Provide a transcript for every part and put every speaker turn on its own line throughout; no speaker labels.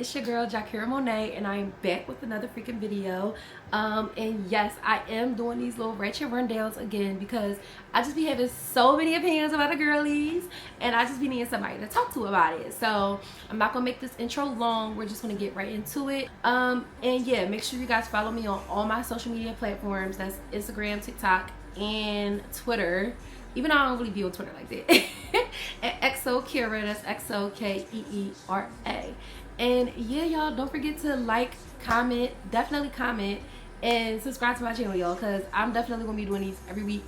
it's your girl Jakira Monet, and I am back with another freaking video. And yes, I am doing these little Ratchet rundowns again because I just be having so many opinions about the girlies, and I just be needing somebody to talk to about it. So I'm not gonna make this intro long. We're just gonna get right into it. And yeah, make sure you guys follow me on all my social media platforms. That's Instagram, TikTok, and Twitter. Even though I don't really be on Twitter like that. At XOKeera, that's XOKEERA. And yeah, y'all, don't forget to like, comment, definitely comment, and subscribe to my channel, y'all, because I'm definitely going to be doing these every week.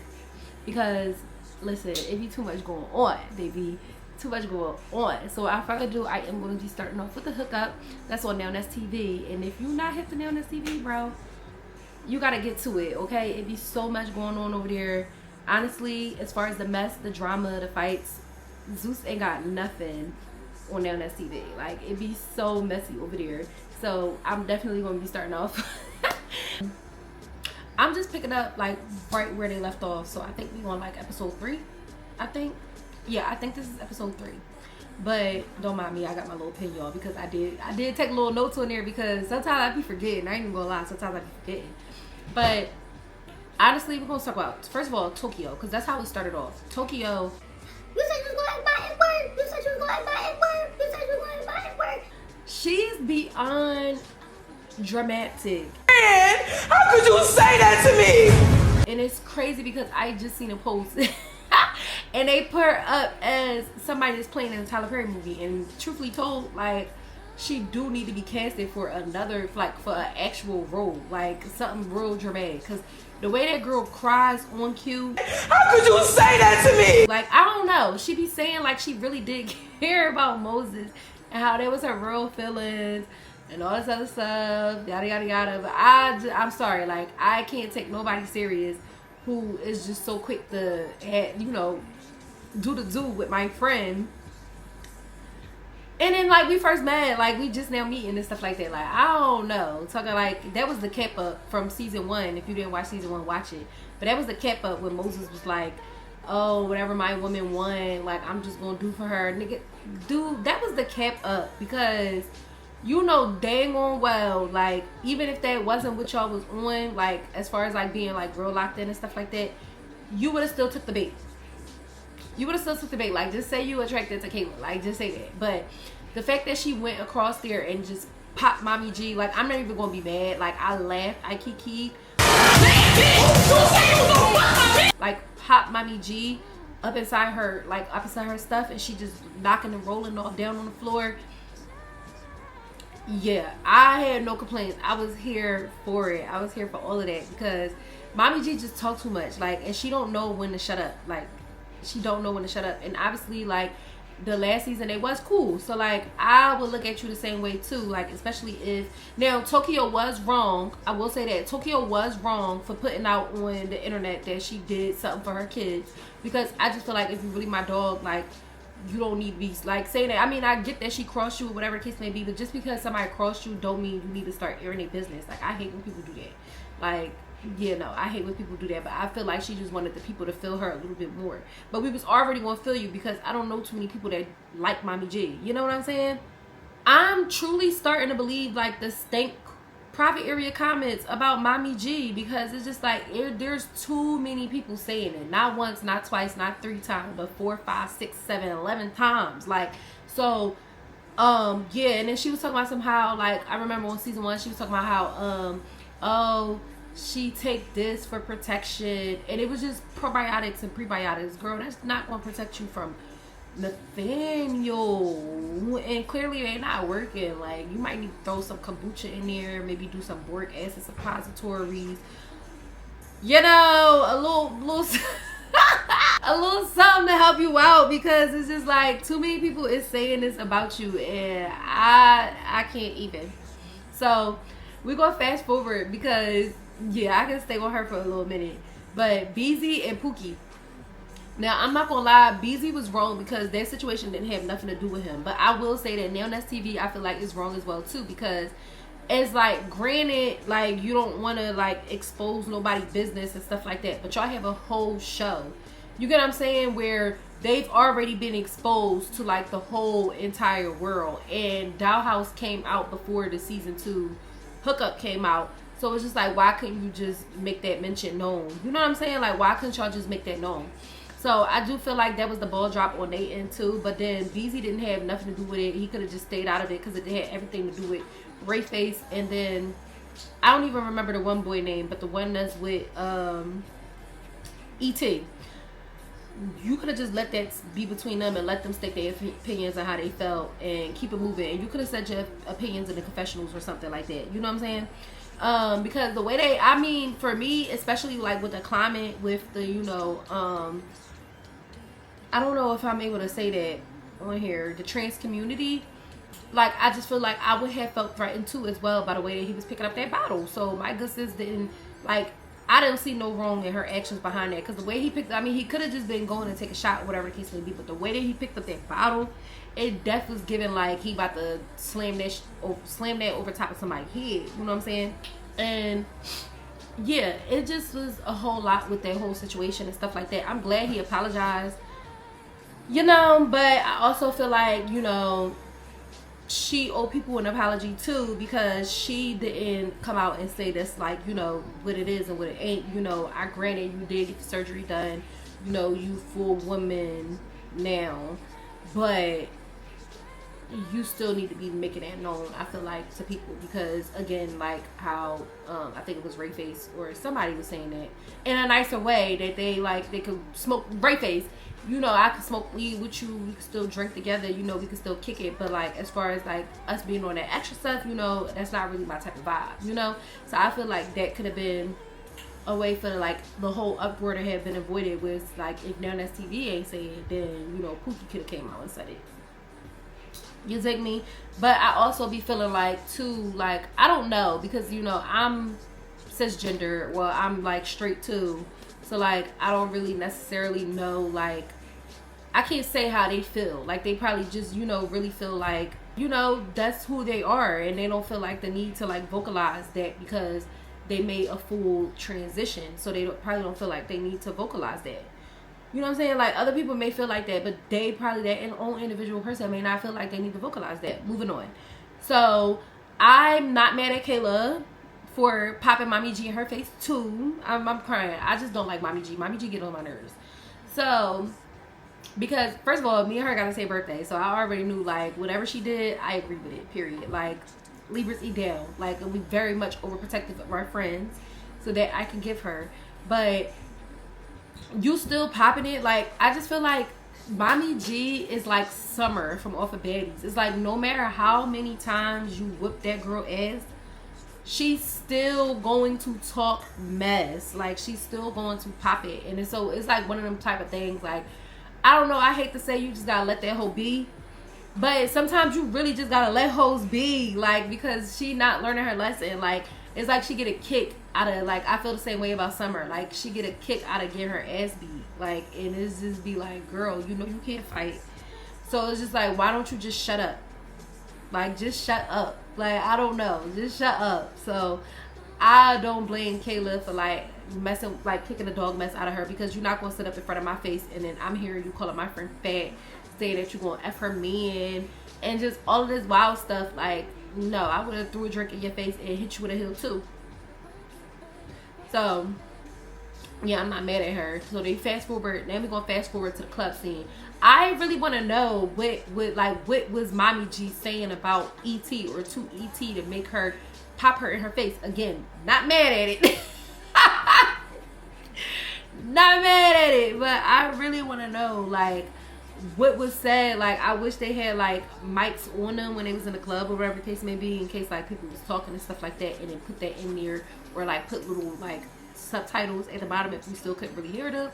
Because, listen, it be too much going on, baby. Too much going on. So without further ado, I am going to be starting off with the hookup. That's on nowthatstv. And if you're not hip to nowthatstv, bro, you got to get to it, okay? It be so much going on over there. Honestly, as far as the mess, the drama, the fights, Zeus ain't got nothing on nowthatstv. Like, it be so messy over there. So I'm definitely going to be starting off. I'm just picking up like right where they left off. So I think we on like episode 3. I think, yeah, I think this is episode 3. But don't mind me, I got my little pen, y'all, because I did take little notes on there because sometimes I be forgetting. I ain't even gonna lie, sometimes I be forgetting. But honestly, we're gonna talk about, first of all, Tokyo, because that's how we started off. Tokyo.
You said you was going to buy it work. You said you was going to buy it work. You said you was going to buy it work.
She's beyond dramatic.
Man, how could you say that to me?
And it's crazy because I just seen a post and they put her up as somebody that's playing in a Tyler Perry movie. And truthfully told, like, she do need to be casted for another, like, for an actual role, like something real dramatic. Because the way that girl cries on cue,
How could you say that to me?
like, I don't know, she be saying like she really did care about Moses and how that was her real feelings and all this other stuff, yada yada yada. But I'm sorry, like, I can't take nobody serious who is just so quick to, you know, do the do with my friend. And then, like, we first met, like, we just now meeting and stuff like that. Like, I don't know. Talking like, that was the cap up from season 1. If you didn't watch season 1, watch it. But that was the cap up when Moses was like, oh, whatever my woman want, like, I'm just gonna do for her. Nigga, dude, that was the cap up. Because you know dang on well, like, even if that wasn't what y'all was on, like, as far as, like, being, like, real locked in and stuff like that, you would have still took the bait. You would have still took the bait. Like, just say you attracted to Kayla. Like, just say that. But the fact that she went across there and just popped Mommy G, like, I'm not even going to be mad. Like, I laughed. I kikied. Like, popped Mommy G up inside her, like, up inside her stuff. And she just knocking and rolling off down on the floor. Yeah, I had no complaints. I was here for it. I was here for all of that. Because Mommy G just talked too much. Like, and she don't know when to shut up. Like, she don't know when to shut up. And obviously, like, the last season, it was cool. So, like, I would look at you the same way too. Like, especially if, now, Tokyo was wrong. I will say that Tokyo was wrong for putting out on the internet that she did something for her kids. Because I just feel like if you really my dog, like, you don't need to be, like, saying that. I mean, I get that she crossed you or whatever the case may be. But just because somebody crossed you don't mean you need to start airing their business. Like, I hate when people do that. Like, yeah, no, I hate when people do that. But I feel like she just wanted the people to feel her a little bit more. But we was already going to feel you because I don't know too many people that like Mommy G. You know what I'm saying? I'm truly starting to believe, like, the stank private area comments about Mommy G. Because it's just like, there's too many people saying it. Not once, not twice, not 3 times. But 4, 5, 6, 7, 11 times. Like, so, yeah. And then she was talking about somehow, like, I remember on season 1, she was talking about how, oh, she take this for protection, and it was just probiotics and prebiotics. Girl, that's not going to protect you from Nathaniel, and clearly they're not working. Like, you might need to throw some kombucha in there, maybe do some boric acid suppositories, you know, a little a little something to help you out, because it's just like too many people is saying this about you, and I can't even. So we're gonna fast forward because, yeah, I can stay on her for a little minute. But BZ and Pookie. Now, I'm not gonna lie, BZ was wrong because their situation didn't have nothing to do with him. But I will say that nowthatstv, I feel like, is wrong as well too, because it's like, granted, like, you don't want to, like, expose nobody's business and stuff like that, but y'all have a whole show, you get what I'm saying, where they've already been exposed to like the whole entire world. And Dollhouse came out before the season 2 Hookup came out. So it's just like, why couldn't you just make that mention known? You know what I'm saying? Like, why couldn't y'all just make that known? So I do feel like that was the ball drop on their end too. But then Beezy didn't have nothing to do with it. He could have just stayed out of it because it had everything to do with Rayface. And then I don't even remember the one boy name, but the one that's with E.T. You could have just let that be between them and let them state their opinions on how they felt and keep it moving. And you could have said your opinions in the confessionals or something like that. You know what I'm saying? Because the way they, I mean, for me, especially like with the climate, with the, you know, I don't know if I'm able to say that on here, the trans community, like, I just feel like I would have felt threatened too as well by the way that he was picking up that bottle. So my good sis didn't, like, I didn't see no wrong in her actions behind that. Because the way he picked, I mean, he could have just been going to take a shot, whatever the case may be. But the way that he picked up that bottle, it definitely was giving like he about to slam that over top of somebody's head. You know what I'm saying? And yeah, it just was a whole lot with that whole situation and stuff like that. I'm glad he apologized. You know, but I also feel like, you know, she owed people an apology too, because she didn't come out and say that's like, you know, what it is and what it ain't. You know, I granted you did get the surgery done, you know, you full woman now, but you still need to be making that known, I feel like, to people. Because again, like how I think it was Rayface or somebody was saying that in a nicer way, that they could smoke. Rayface, you know, I could smoke weed with you, we could still drink together, you know, we could still kick it. But like, as far as like us being on that extra stuff, you know, that's not really my type of vibe, you know. So I feel like that could have been a way for like the whole uproar to have been avoided. Was like, if nowthatstv ain't say it, then, you know, Pookie could have came out and said it. You take me? But I also be feeling like too, like, I don't know, because, you know, I'm cisgender, well, I'm like straight too, so like I don't really necessarily know, like, I can't say how they feel. Like, they probably just, you know, really feel like, you know, that's who they are, and they don't feel like the need to like vocalize that because they made a full transition. So they probably don't feel like they need to vocalize that. You know what I'm saying? Like, other people may feel like that, but they probably, that own individual person may not feel like they need to vocalize that. Moving on. So I'm not mad at Kayla for popping Mommy G in her face too. I'm crying. I just don't like Mommy G. Mommy G get on my nerves. So, because first of all, me and her got the same birthday, so I already knew, like, whatever she did, I agree with it, period. Like, Libras eat down. Like, we very much overprotective of our friends, so that I can give her. But you still popping it. Like, I just feel like Mommy G is like Summer from off of Baddies. It's like, no matter how many times you whip that girl ass, she's still going to talk mess. Like, she's still going to pop it. And so it's like one of them type of things, like, I don't know, I hate to say you just gotta let that hoe be, but sometimes you really just gotta let hoes be, like, because she not learning her lesson. Like, it's like she get a kick out of, like, I feel the same way about Summer. Like, she get a kick out of getting her ass beat. Like, and it's just be like, girl, you know you can't fight. So it's just like, why don't you just shut up? Like, just shut up. Like, I don't know, just shut up. So I don't blame Kayla for like messing, like kicking the dog mess out of her, because you're not gonna sit up in front of my face and then I'm hearing you calling my friend fat, saying that you're gonna F her man and just all of this wild stuff. Like, no, I would have threw a drink in your face and hit you with a heel too. So yeah, I'm not mad at her. So they fast forward. Now we're gonna fast forward to the club scene. I really want to know what was Mommy G saying about E.T. or to E.T. to make her pop her in her face. Again, not mad at it. Not mad at it, but I really want to know, like, what was said. Like, I wish they had like mics on them when they was in the club or whatever the case may be, in case like people was talking and stuff like that, and then put that in there, or like put little like subtitles at the bottom if we still couldn't really hear them.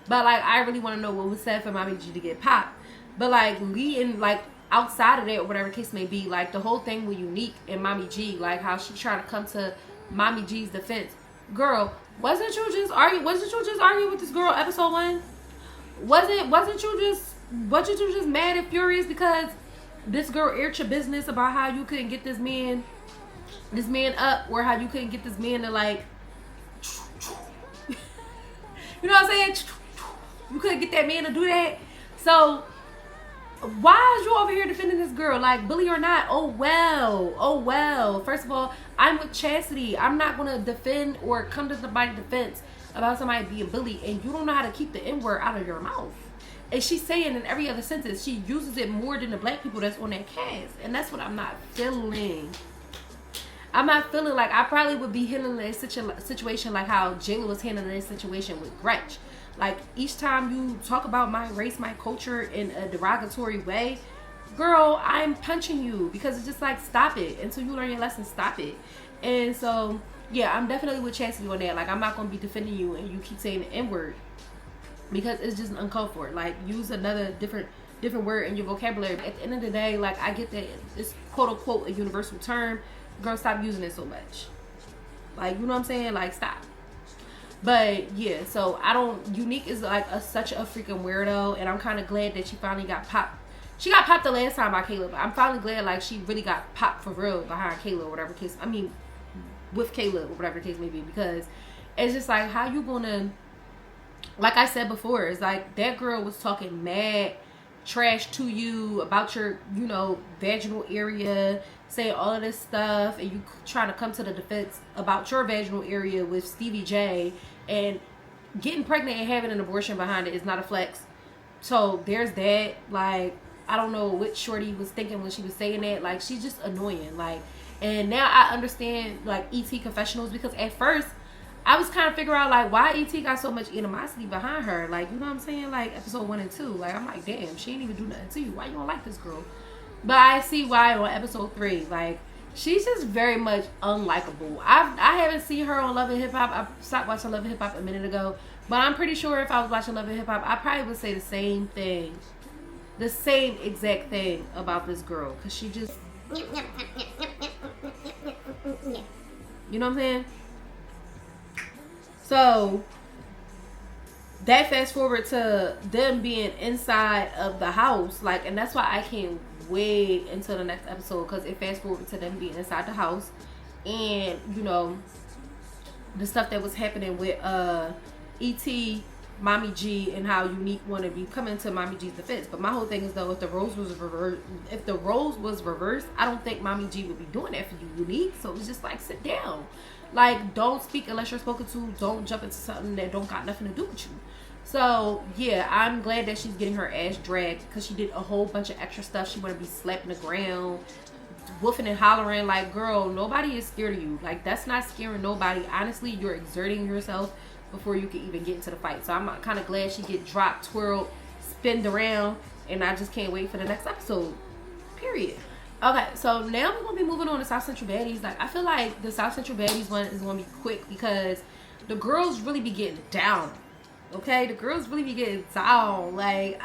But like, I really want to know what was said for Mommy G to get popped. But like, leading, like, outside of that or whatever the case may be, like, the whole thing with Unique and Mommy G, like how she tried to come to Mommy G's defense. Girl, wasn't you just arguing with this girl episode 1? Wasn't you just mad and furious because this girl aired your business about how you couldn't get this man up, or how you couldn't get this man to, like, you know what I'm saying? You couldn't get that man to do that. So why is you over here defending this girl? Like, bully or not, oh well. First of all, I'm with Chastity. I'm not gonna defend or come to somebody's defense about somebody being bullied, and you don't know how to keep the N-word out of your mouth. And she's saying in every other sentence, she uses it more than the black people that's on that cast, and that's what I'm not feeling. I'm not feeling like I probably would be handling this situation like how Jayla was handling this situation with Gretch. Like, each time you talk about my race, my culture in a derogatory way, girl, I'm punching you, because it's just like, stop it. Until you learn your lesson, stop it. And so, yeah, I'm definitely with Chastity on that. Like, I'm not going to be defending you and you keep saying the N-word, because it's just uncalled for. Like, use another different word in your vocabulary. At the end of the day, like, I get that it's quote unquote a universal term. Girl, stop using it so much. Like, you know what I'm saying? Like, stop. But yeah, so Unique is like such a freaking weirdo, and I'm kind of glad that she finally got popped. She got popped the last time by Kayla, but I'm finally glad like she really got popped for real behind Kayla or whatever case. I mean, with Kayla or whatever the case may be, because it's just like, how you gonna, like I said before, it's like that girl was talking mad trash to you about your, you know, vaginal area, saying all of this stuff, and you trying to come to the defense about your vaginal area with Stevie J, and getting pregnant and having an abortion behind it is not a flex. So there's that. Like, I don't know what Shorty was thinking when she was saying that. Like, she's just annoying. Like, and now I understand like ET confessionals, because at first I was kind of figuring out like why ET got so much animosity behind her. Like, you know what I'm saying? Like episode 1 and 2. Like, I'm like, damn, she ain't even do nothing to you. Why you don't like this girl? But I see why on episode 3. Like, she's just very much unlikable. I haven't seen her on Love and Hip Hop. I stopped watching Love and Hip Hop a minute ago. But I'm pretty sure if I was watching Love and Hip Hop, I probably would say the same thing. The same exact thing about this girl. Because she just... You know what I'm saying? So, that fast forward to them being inside of the house. Like, and that's why I can't wait until the next episode, because it fast forward to them being inside the house, and you know the stuff that was happening with ET, Mommy G, and how Unique want to be coming to Mommy G's defense. But my whole thing is, though, if the roles was reversed, I don't think Mommy G would be doing that for you, Unique. So it's just like, sit down. Like, don't speak unless you're spoken to. Don't jump into something that don't got nothing to do with you. So, yeah, I'm glad that she's getting her ass dragged, because she did a whole bunch of extra stuff. She want to be slapping the ground, woofing and hollering. Like, girl, nobody is scared of you. Like, that's not scaring nobody. Honestly, you're exerting yourself before you can even get into the fight. So, I'm kind of glad she get dropped, twirled, spinned around, and I just can't wait for the next episode. Period. Okay, so now we're going to be moving on to South Central Baddies. Like, I feel like the South Central Baddies one is going to be quick, because the girls really be getting down. Okay, the girls really be getting down. Like,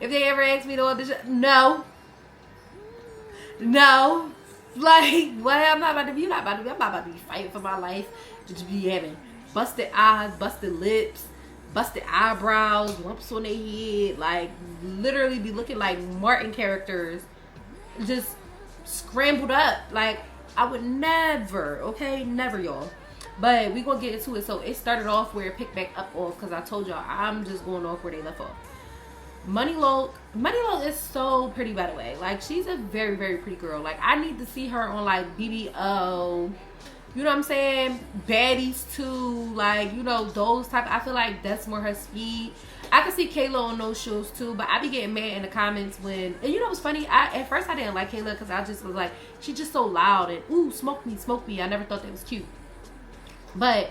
if they ever ask me to audition, no. Like, what? I'm not about to be fighting for my life. Just be having busted eyes, busted lips, busted eyebrows, lumps on their head. Like, literally be looking like Martin characters, just scrambled up. Like, I would never, okay? Never, y'all. But we gonna get into it. So it started off where it picked back up off, because I told y'all I'm just going off where they left off. Money Lo is so pretty, by the way. Like, she's a very, very pretty girl. Like, I need to see her on like BBO. You know what I'm saying? Baddies too. Like, you know, those type. I feel like that's more her speed. I can see Kayla on those shows too, but I be getting mad in the comments when, and you know what's funny? At first I didn't like Kayla, because I just was like, she's just so loud and ooh, smoke me. I never thought that was cute. But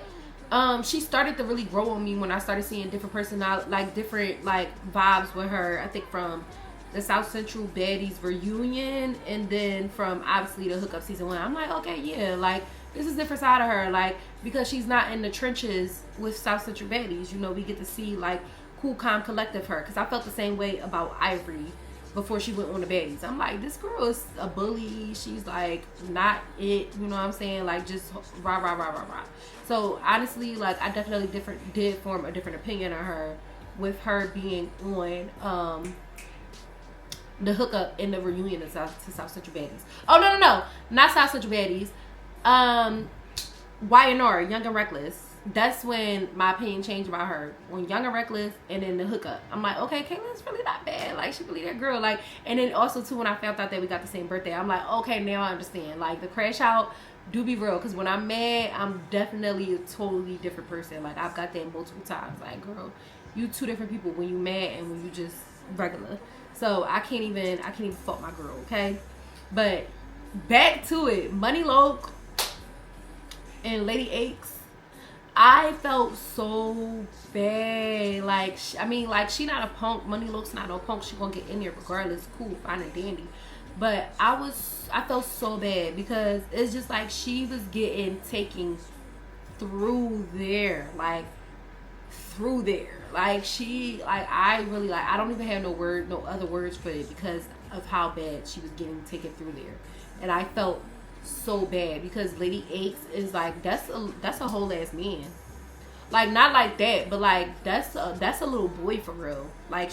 she started to really grow on me when I started seeing different personality, like different like vibes with her. I think from the South Central Baddies reunion, and then from obviously the Hookup season 1. I'm like, okay, yeah, like this is a different side of her, like, because she's not in the trenches with South Central Baddies. You know, we get to see like cool, calm, collective her, because I felt the same way about Ivory before she went on the Baddies. I'm like, this girl is a bully. She's like not it, you know what I'm saying? Like, just rah. So honestly, like, I definitely did form a different opinion on her with her being on the Hookup in the reunion to South Central Baddies. Oh no, not South Central Baddies. YNR, Young and Reckless. that's when my opinion changed about her. When Young and Reckless and then the hookup, I'm like, okay, Kayla's really not bad. Like, she really that girl. Like, and then also too, when I found out that we got the same birthday, I'm like, okay, now I understand. Like, the crash out do be real, because when I'm mad, I'm definitely a totally different person. Like, I've got that multiple times. Like, girl, you two different people when you mad and when you just regular. So I can't even fault my girl, okay? But back to it, Money Loc and Lady Aches. I felt so bad. Like, like, she not a punk. Money Loc's not no punk. She gonna get in there regardless. Cool, fine and dandy. But I felt so bad because it's just like she was getting taken through there. Like, through there. Like, I really, like, I don't even have no other words for it because of how bad she was getting taken through there. And I felt so bad because Lady Aches is like, that's a whole ass man. Like, not like that, but like that's a little boy for real. Like,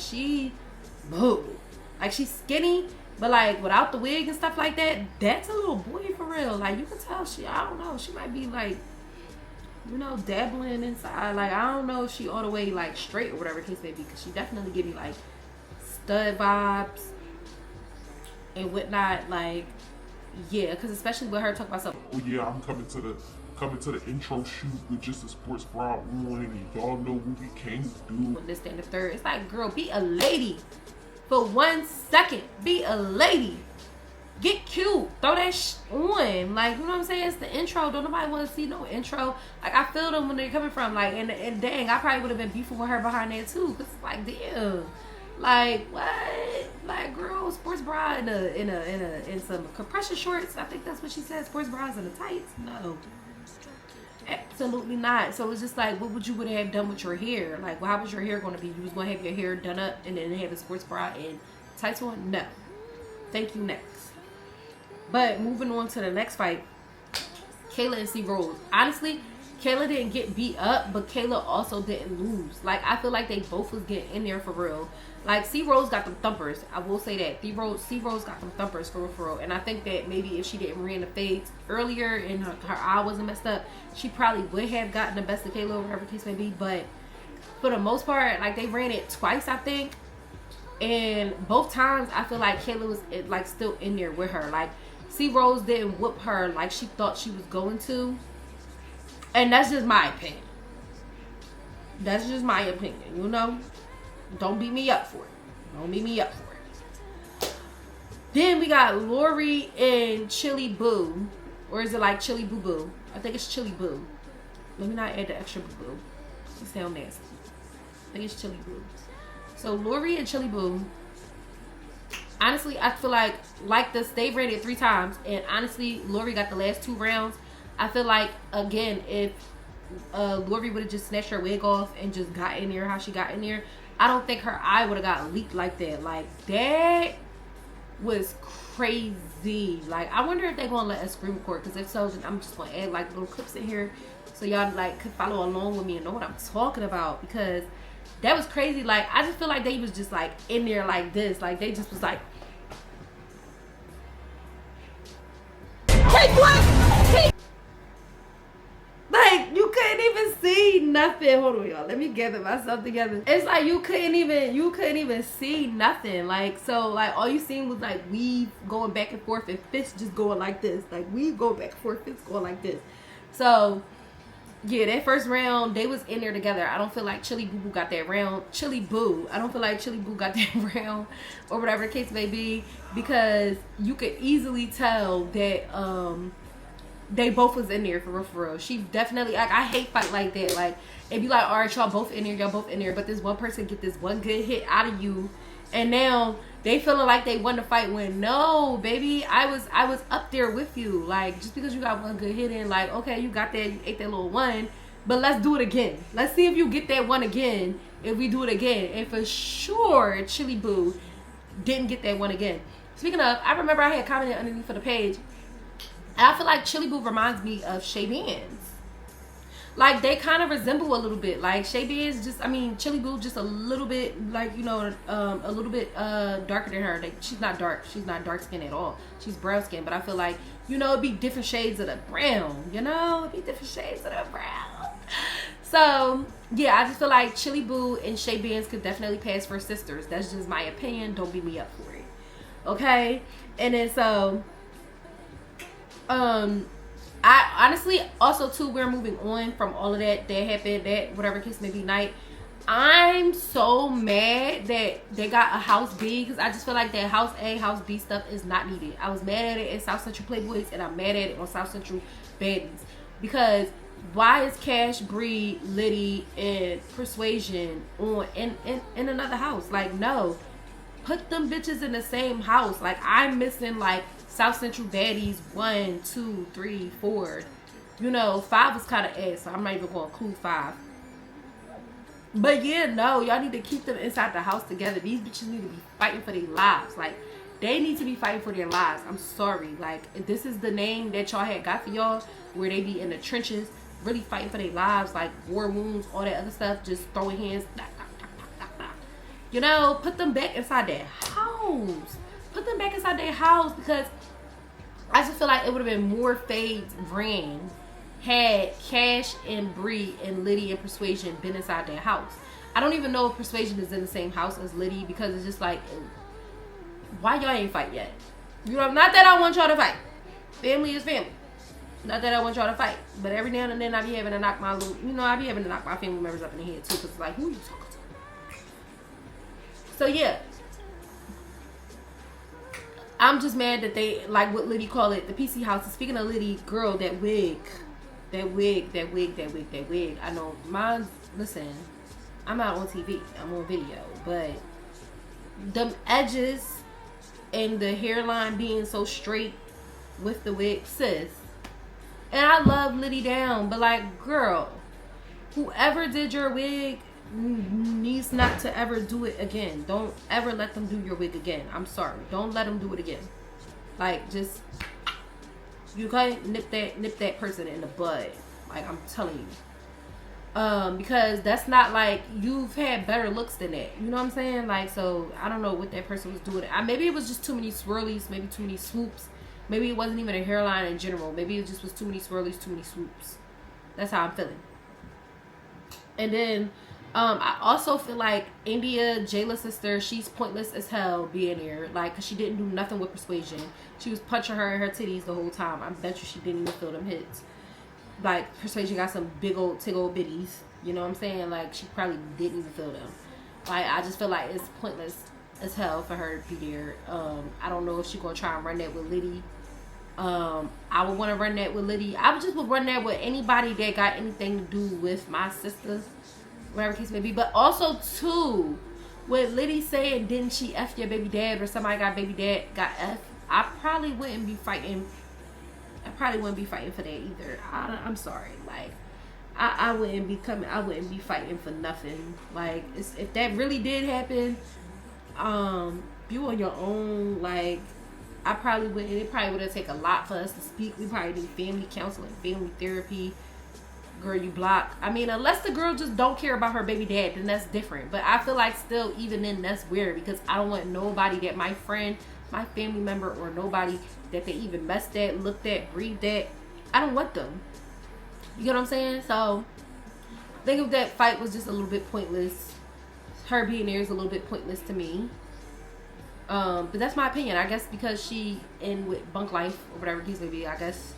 like, she's skinny, but like without the wig and stuff like that, that's a little boy for real. Like, you can tell I don't know, she might be like, you know, dabbling inside. Like, I don't know if she all the way like straight or whatever the case may be, because she definitely give me like stud vibes and whatnot. Like, yeah, because especially with her talking about something.
Oh yeah, I'm coming to the intro shoot with just a sports bra on, and y'all know what we came to do.
This and the third, it's like, girl, be a lady for 1 second. Be a lady. Get cute. Throw that on. Like, you know what I'm saying? It's the intro. Don't nobody want to see no intro. Like, I feel them when they're coming from. Like, and dang, I probably would have been beefing with her behind that too. Cause it's like, damn. Like, what? Like, girl, sports bra in some compression shorts. I think that's what she said. Sports bras and the tights. No, absolutely not. So it's just like, what would you have done with your hair? Like, well, how was your hair going to be? You was going to have your hair done up and then have a sports bra and tights on? No, thank you. Next. But moving on to the next fight, Kayla and C Rose. Honestly, Kayla didn't get beat up, but Kayla also didn't lose. Like, I feel like they both was getting in there for real. Like, C Rose got them thumpers. I will say that. C Rose got them thumpers for real. And I think that maybe if she didn't ran the fades earlier and her eye wasn't messed up, she probably would have gotten the best of Kayla or whatever the case may be. But for the most part, like, they ran it twice, I think. And both times, I feel like Kayla was like still in there with her. Like, C Rose didn't whoop her like she thought she was going to. And that's just my opinion. That's just my opinion, you know? Don't beat me up for it. Don't beat me up for it. Then we got Lori and Chili Boo. Or is it like Chili Boo Boo? I think it's Chili Boo. Let me not add the extra Boo Boo. It sounds nasty. I think it's Chili Boo. So Lori and Chili Boo. Honestly, I feel like this, they ran it 3 times. And honestly, Lori got the last 2 rounds. I feel like, again, if Lori would have just snatched her wig off and just got in there how she got in there, I don't think her eye would have got leaked like that. Like, that was crazy. Like, I wonder if they're going to let us screen record. Because if so, then I'm just going to add, like, little clips in here so y'all, like, could follow along with me and know what I'm talking about. Because that was crazy. Like, I just feel like they was just, like, in there like this. Like, they just was like... Take what? Like, you couldn't even see nothing. Hold on, y'all. Let me gather myself together. It's like you couldn't even see nothing. Like, so, like, all you seen was like weave going back and forth and fists just going like this. Like, weave going back and forth, fists going like this. So, yeah, that first round, they was in there together. I don't feel like Chili Boo Boo got that round. Chili Boo. I don't feel like Chili Boo got that round or whatever the case may be, because you could easily tell that they both was in there for real. She definitely, like, I hate fight like that. Like, it'd be like, all right, y'all both in there, but this one person get this one good hit out of you, and now they feeling like they won the fight when, no, baby, I was up there with you. Like, just because you got one good hit in, like, okay, you got that, you ate that little one, but let's do it again. Let's see if you get that one again, if we do it again. And for sure, Chili Boo didn't get that one again. Speaking of, I remember I had commented underneath for the page, and I feel like Chili Boo reminds me of Shay Bands. Like, they kind of resemble a little bit. Like, Shay Bands just, I mean, Chili Boo just a little bit, like, you know, a little bit darker than her. Like, she's not dark. She's not dark skin at all. She's brown skin. But I feel like, you know, it'd be different shades of the brown. You know? It'd be different shades of the brown. So yeah, I just feel like Chili Boo and Shay Bands could definitely pass for sisters. That's just my opinion. Don't beat me up for it. Okay? And then so I honestly also too, we're moving on from all of that happened, that whatever case may be night. I'm so mad that they got a House B, because I just feel like that House A, House B stuff is not needed. I was mad at it in South Central Playboys, and I'm mad at it on South Central Baddies. Because why is Cash, Bree, Liddy, and Persuasion on in another house? Like, no. Put them bitches in the same house. Like, I'm missing like South Central Baddies 1, 2, 3, 4. You know, 5 was kind of ass, so I'm not even going to include 5. But yeah, no, y'all need to keep them inside the house together. These bitches need to be fighting for their lives. Like, they need to be fighting for their lives. I'm sorry. Like, if this is the name that y'all had got for y'all, where they be in the trenches, really fighting for their lives, like war wounds, all that other stuff, just throwing hands. You know, put them back inside their house. Put them back inside their house, because I just feel like it would have been more fades ran had Cash and Bree and Liddy and Persuasion been inside their house. I don't even know if Persuasion is in the same house as Liddy, because it's just like, why y'all ain't fight yet? You know, not that I want y'all to fight. Family is family. Not that I want y'all to fight. But every now and then I be having to knock my little, you know, I be having to knock my family members up in the head too, because it's like, who are you talking to? So yeah. I'm just mad that they, like what Liddy call it, the PC house. Speaking of Liddy, girl, that wig. I know mine, listen, I'm not on TV, I'm on video, but them edges and the hairline being so straight with the wig, sis. And I love Liddy down, but like, girl, whoever did your wig needs not to ever do it again. Don't ever let them do your wig again. I'm sorry. Don't let them do it again. Like, just, you can't nip that person in the bud. Like, I'm telling you. Because that's not like, you've had better looks than that. You know what I'm saying? Like, so I don't know what that person was doing. Maybe it was just too many swirlies, maybe too many swoops. Maybe it wasn't even a hairline in general. Maybe it just was too many swirlies, too many swoops. That's how I'm feeling. And then I also feel like India, Jayla's sister, she's pointless as hell being there. Like, cause she didn't do nothing with Persuasion. She was punching her in her titties the whole time. I bet you she didn't even feel them hits. Like, Persuasion got some big old bitties. You know what I'm saying? Like, she probably didn't even feel them. Like, I just feel like it's pointless as hell for her to be there. I don't know if she's gonna try and run that with Liddy. I would want to run that with Liddy. I would run that with anybody that got anything to do with my sisters, whatever case may be. But also too, with Liddy saying, didn't she F your baby dad, or somebody got baby dad got F, I probably wouldn't be fighting. I probably wouldn't be fighting for that either. I'm sorry. Like, I wouldn't be fighting for nothing. Like, if that really did happen, you on your own. Like, I probably wouldn't. It probably would have taken a lot for us to speak. We probably need family counseling, family therapy. Girl, you block. I mean, unless the girl just don't care about her baby dad, then that's different. But I feel like still, even then, that's weird, because I don't want nobody that my friend, my family member, or nobody that they even messed at, looked at, breathed at. I don't want them. You get what I'm saying? So I think if that fight was just a little bit pointless, her being there is a little bit pointless to me. But that's my opinion. I guess because she in with Bunk Life or whatever it may be, I guess,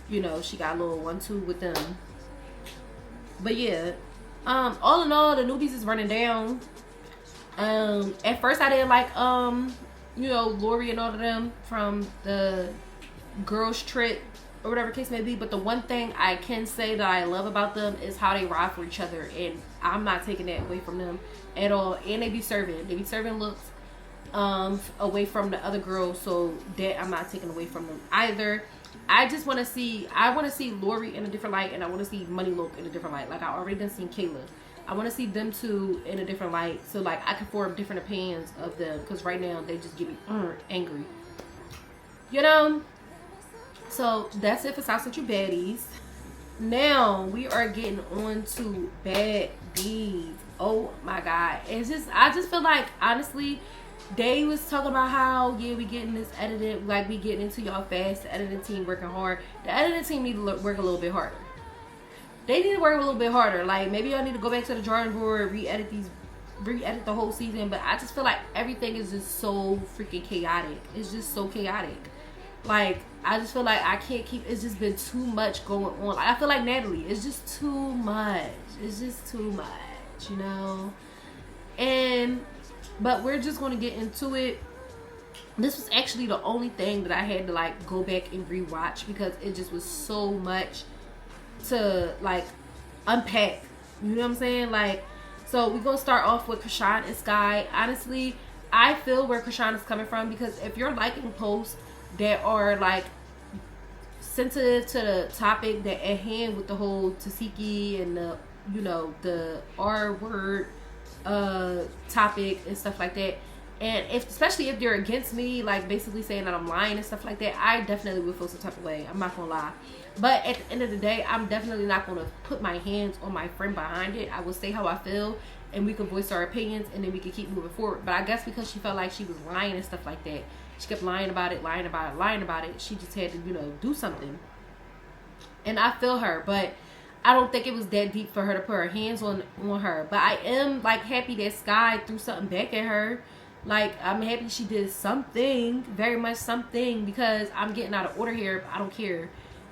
you know, she got a little 1-2 with them. But yeah, all in all, the newbies is running down. At first I didn't like, you know, Lori and all of them from the girls trip or whatever case may be. But the one thing I can say that I love about them is how they ride for each other, and I'm not taking that away from them at all. And they be serving looks away from the other girls, so that I'm not taking away from them either. I just want to see, Lori in a different light, and I want to see Money Loke in a different light. Like, I already done seen Kayla. I want to see them two in a different light, so like I can form different opinions of them, because right now they just get me angry, you know. So that's it for South Central Baddies. Now we are getting on to Baddies. Oh my god, it's just, I just feel like, honestly, they was talking about how, yeah, we getting this edited, like we getting into y'all fast, the editing team working hard. The editing team need to work a little bit harder. they need to work a little bit harder. Like, maybe y'all need to go back to the drawing board, re-edit the whole season. But I just feel like everything is just so freaking chaotic. It's just so chaotic. Like, I just feel like I can't keep, it's just been too much going on. Like, I feel like Natalie, it's just too much. It's just too much, you know? But we're just going to get into it. This was actually the only thing that I had to, like, go back and rewatch because it just was so much to, like, unpack. You know what I'm saying? Like, so we're going to start off with Krishan and Sky. Honestly, I feel where Krishan is coming from, because if you're liking posts that are, like, sensitive to the topic that at hand with the whole Tasiki and the, you know, the R word topic and stuff like that, and especially if they're against me, like basically saying that I'm lying and stuff like that, I definitely would feel some type of way. I'm not gonna lie. But at the end of the day, I'm definitely not gonna put my hands on my friend behind it. I will say how I feel, and we can voice our opinions, and then we can keep moving forward. But I guess because she felt like she was lying and stuff like that, she kept lying about it. She just had to, you know, do something. And I feel her, but I don't think it was that deep for her to put her hands on her. But I am, like, happy that Sky threw something back at her. Like, I'm happy she did something, very much something, because I'm getting out of order here, but I don't care.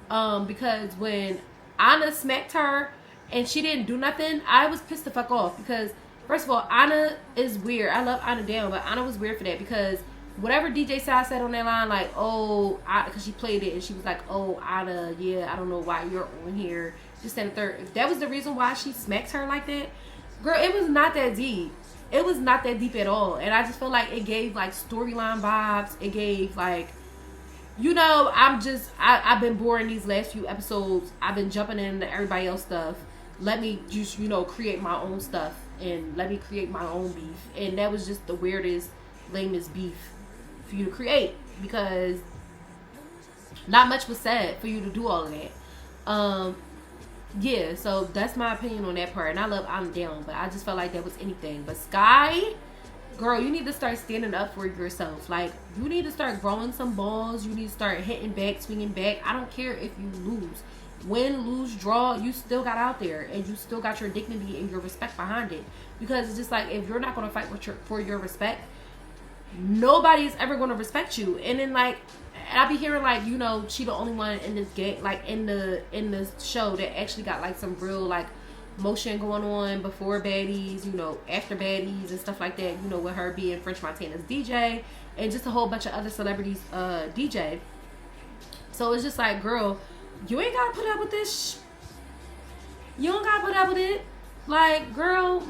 Because when Anna smacked her and she didn't do nothing, I was pissed the fuck off. Because, first of all, Anna is weird. I love Anna down, but Anna was weird for that, because whatever DJ Side said on that line, like, oh, because she played it, and she was like, oh, Anna, yeah, I don't know why you're on here, just and the third. If that was the reason why she smacked her like that, girl, it was not that deep. It was not that deep at all. And I just feel like it gave, like, storyline vibes. It gave, like, you know, I've been boring these last few episodes. I've been jumping into everybody else's stuff. Let me just, you know, create my own stuff, and let me create my own beef. And that was just the weirdest, lamest beef for you to create, because not much was said for you to do all of that. Yeah, so that's my opinion on that part, and I love I'm down, but I just felt like that was anything. But Sky, girl, you need to start standing up for yourself. Like, you need to start growing some balls. You need to start hitting back, swinging back. I don't care if you lose. Win, lose, draw, you still got out there, and you still got your dignity and your respect behind it. Because it's just like, if you're not going to fight for your respect, nobody's ever going to respect you. And then, like, I be hearing, like, you know, she the only one in this game, like, in the show that actually got, like, some real, like, motion going on before Baddies, you know, after Baddies and stuff like that, you know, with her being French Montana's DJ and just a whole bunch of other celebrities DJ. So it's just like, girl, you ain't gotta put up with this. You don't gotta put up with it. Like, girl,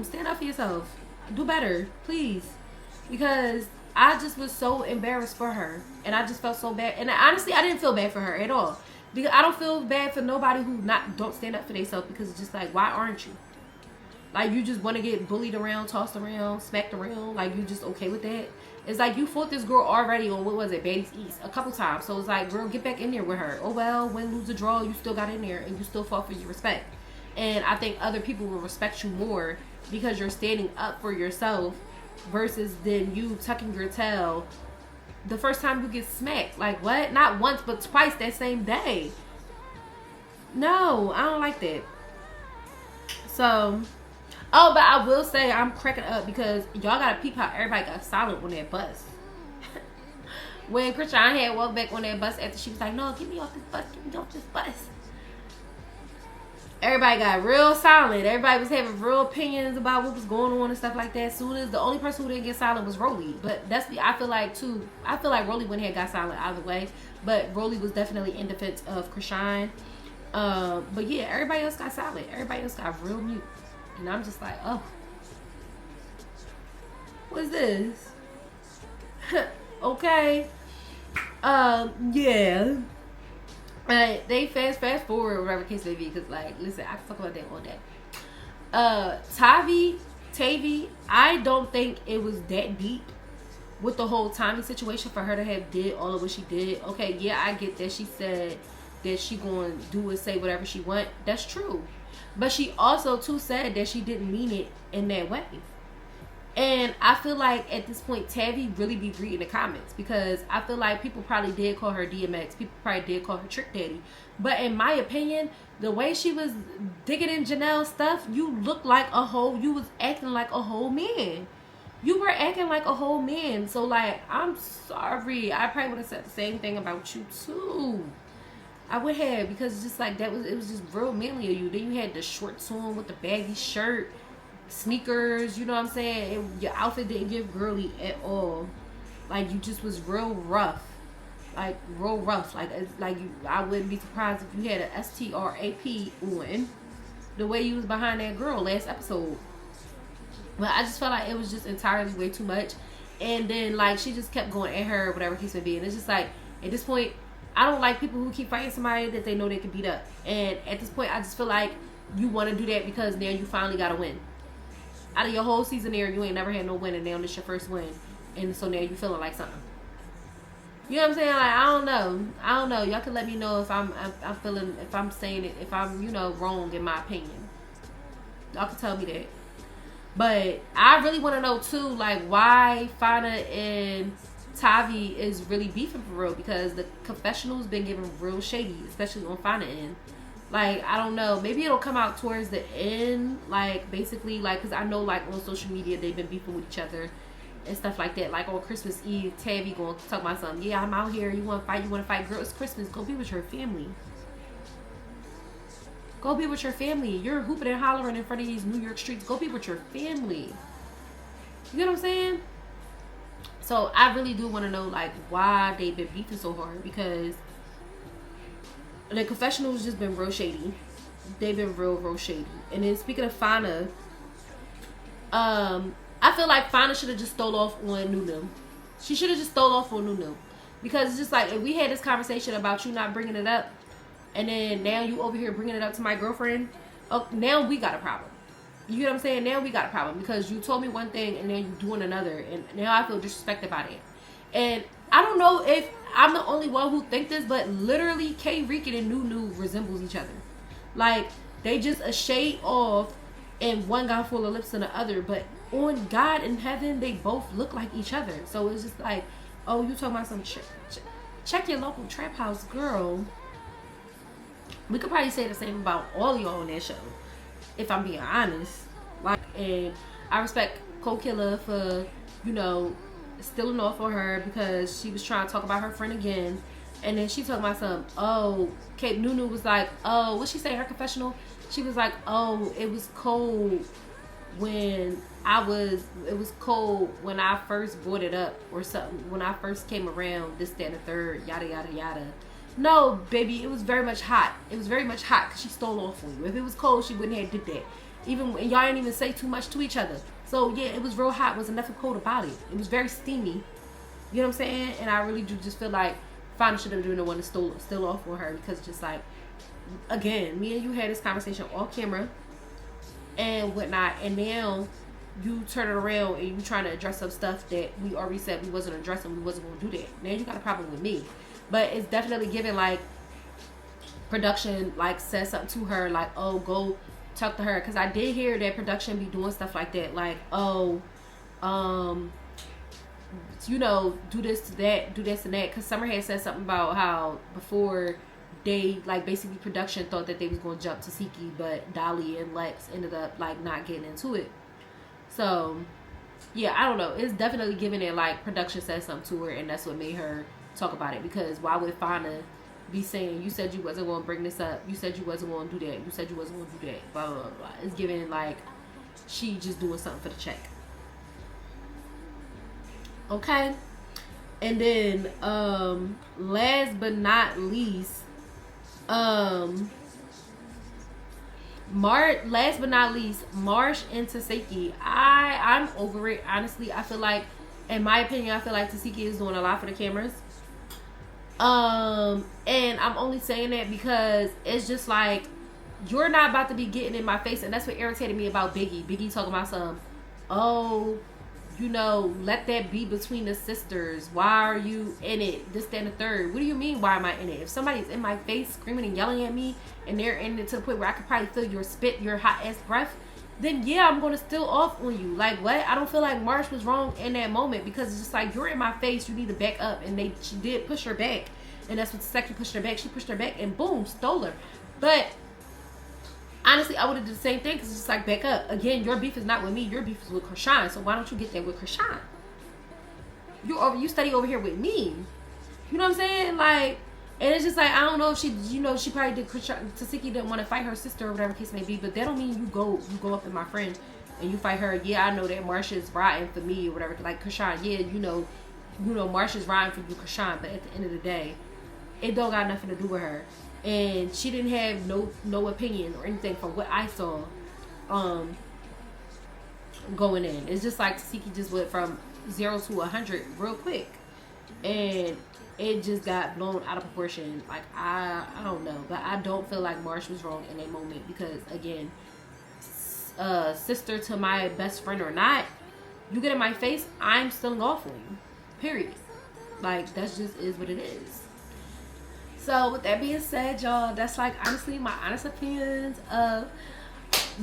stand up for yourself. Do better, please. Because I just was so embarrassed for her, and I just felt so bad. And honestly, I didn't feel bad for her at all, because I don't feel bad for nobody who don't stand up for themselves. Because it's just like, why aren't you? Like, you just want to get bullied around, tossed around, smacked around. Like, you just okay with that? It's like, you fought this girl already on, what was it, Baddies East a couple times. So it's like, girl, get back in there with her. Oh well, win, lose, or draw, you still got in there, and you still fought for your respect. And I think other people will respect you more because you're standing up for yourself, versus then you tucking your tail the first time you get smacked. Like, what? Not once, but twice that same day. No, I don't like that. So, oh, but I will say I'm cracking up because y'all gotta peep how everybody got silent on that bus. When Krishan had walked back on that bus after she was like, no, get me off this bus, get me off this bus. Everybody got real silent. Everybody was having real opinions about what was going on and stuff like that. Soon as the only person who didn't get silent was Rolly. But I feel like Rolly wouldn't have got silent either way. But Rolly was definitely in defense of Krishan. But yeah, everybody else got silent. Everybody else got real mute. And I'm just like, oh, what's this? Okay. Yeah. They fast forward, whatever case may be, because, like, listen, I can talk about that all day. Tavi, I don't think it was that deep with the whole Tommy situation for her to have did all of what she did. Okay, yeah, I get that she said that she gonna do and say whatever she want. That's true. But she also, too, said that she didn't mean it in that way. And I feel like at this point, Tavi really be reading the comments, because I feel like people probably did call her DMX. People probably did call her Trick Daddy. But in my opinion, the way she was digging in Janelle's stuff, you looked like a whole, you was acting like a whole man. You were acting like a whole man. So like, I'm sorry. I probably would have said the same thing about you too. I would have, because it's just like, it was just real manly of you. Then you had the shorts on with the baggy shirt, sneakers, you know what I'm saying? Your outfit didn't give girly at all. Like, you just was real rough. Like, real rough. Like I wouldn't be surprised if you had an STRAP on the way you was behind that girl last episode. But I just felt like it was just entirely way too much. And then, like, she just kept going at her, whatever case may be. And it's just like, at this point, I don't like people who keep fighting somebody that they know they can beat up. And at this point, I just feel like you want to do that because now you finally got to win. Out of your whole season there, you ain't never had no win, and now this your first win. And so now you feeling like something. You know what I'm saying? Like, I don't know. Y'all can let me know if I'm feeling, if I'm saying it, if I'm, you know, wrong in my opinion. Y'all can tell me that. But I really want to know too, like, why Fauna and Tavi is really beefing for real, because the confessional's been giving real shady, especially on Fauna end. Like, I don't know, maybe it'll come out towards the end, like, basically, like, because I know, like, on social media they've been beefing with each other and stuff like that. Like, on Christmas Eve, Tavi gonna talk about something. Yeah, I'm out here, you want to fight, girl, it's Christmas, go be with your family. Go be with your family. You're hooping and hollering in front of these New York streets. Go be with your family. You get what I'm saying? So I really do want to know, like, why they've been beefing so hard, because the confessional's just been real shady. They've been real shady. And then speaking of Fauna, I feel like Fauna should have just stole off on Nunu. She should have just stole off on Nunu, because it's just like, if we had this conversation about you not bringing it up, and then now you over here bringing it up to my girlfriend, oh, now we got a problem. You know what I'm saying? Now we got a problem, because you told me one thing and then you doing another, and now I feel disrespected by it. And I don't know if I'm the only one who think this, but literally K Rican and Nunu resembles each other. Like, they just a shade off, and one got full of lips than the other, but on God in heaven, they both look like each other. So it's just like, oh, you talking about some check your local trap house, girl. We could probably say the same about all y'all on that show, if I'm being honest. Like, and I respect Cold Killer for, you know, stealing off on her, because she was trying to talk about her friend again, and then she talking about some, oh, Kate Nunu was like, oh, what she say, her confessional? She was like, oh, it was cold when it was cold when I first brought it up, or something, when I first came around, this, that, and the third, yada, yada, yada. No, baby, it was very much hot. It was very much hot, because she stole off on you. If it was cold, she wouldn't have did that. Even when y'all didn't even say too much to each other. So yeah, it was real hot. It wasn't nothing cold about it. It was very steamy. You know what I'm saying? And I really do just feel like Fauna should have been the one to steal off on her, because just like, again, me and you had this conversation off camera and whatnot, and now you turn it around and you trying to address some stuff that we already said we wasn't addressing. We wasn't going to do that. Now you got a problem with me. But it's definitely giving, like, production, like, said something to her, like, oh, go talk to her. Because I did hear that production be doing stuff like that, like, oh, you know, do this to that, do this and that. Because Summer had said something about how before they, like, basically production thought that they was going to jump to Siki, but Dolly and Lex ended up, like, not getting into it. So yeah, I don't know, it's definitely giving it, like, production said something to her, and that's what made her talk about it. Because why would Fauna be saying, you said you wasn't going to bring this up, you said you wasn't going to do that, you said you wasn't going to do that, blah, blah, blah. It's giving, like, she just doing something for the check. Okay. And then last but not least, Marsh and Taseki. I'm over it, honestly. I feel like, in my opinion, I feel like Taseki is doing a lot for the cameras. And I'm only saying that because it's just like, you're not about to be getting in my face. And that's what irritated me about Biggie. Biggie talking about some, oh, you know, let that be between the sisters. Why are you in it? This, that, and the third. What do you mean, why am I in it? If somebody's in my face screaming and yelling at me, and they're in it to the point where I could probably feel your spit, your hot ass breath, then yeah, I'm gonna still off on you. Like what? I don't feel like Marsh was wrong in that moment, because it's just like, you're in my face, you need to back up. And she did push her back, and that's what the second pushed her back. She pushed her back and boom, stole her. But honestly, I would have did the same thing, because it's just like, back up. Again, your beef is not with me, your beef is with Krishan. So why don't you get that with Krishan? You study over here with me. You know what I'm saying? Like, and it's just like, I don't know if she, you know, she probably did. Tasiki didn't want to fight her sister or whatever case may be, but that don't mean you go up in my friend and you fight her. Yeah, I know that Marsha's riding for me or whatever. Like Krishan, yeah, you know, Marsha's riding for you, Krishan. But at the end of the day, it don't got nothing to do with her, and she didn't have no opinion or anything from what I saw, going in. It's just like Tasiki just went from 0 to 100 real quick, and it just got blown out of proportion. Like, I don't know, but I don't feel like Marsh was wrong in that moment, because again, sister to my best friend or not, you get in my face, I'm still off on you, period. Like, that's just is what it is. So with that being said, y'all, that's like honestly my honest opinions of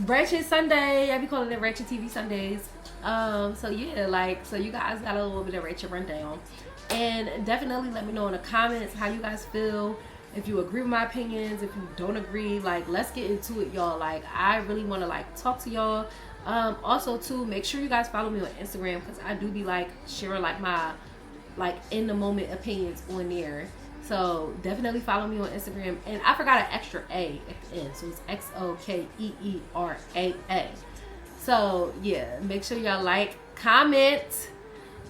Ratchet Sunday. I be calling it Ratchet TV Sundays. So yeah, like, so you guys got a little bit of Ratchet rundown. And definitely let me know in the comments how you guys feel. If you agree with my opinions, if you don't agree, like, let's get into it, y'all. Like, I really want to like talk to y'all. Also too, make sure you guys follow me on Instagram, because I do be like sharing like my like in the moment opinions on there. So definitely follow me on Instagram. And I forgot an extra A at the end, so it's XOKEERAA. So yeah, make sure y'all like, comment,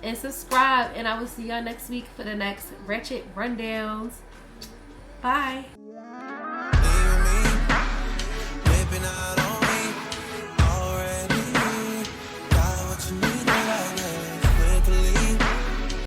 and subscribe, and I will see y'all next week for the next Ratchet Rundowns. Bye.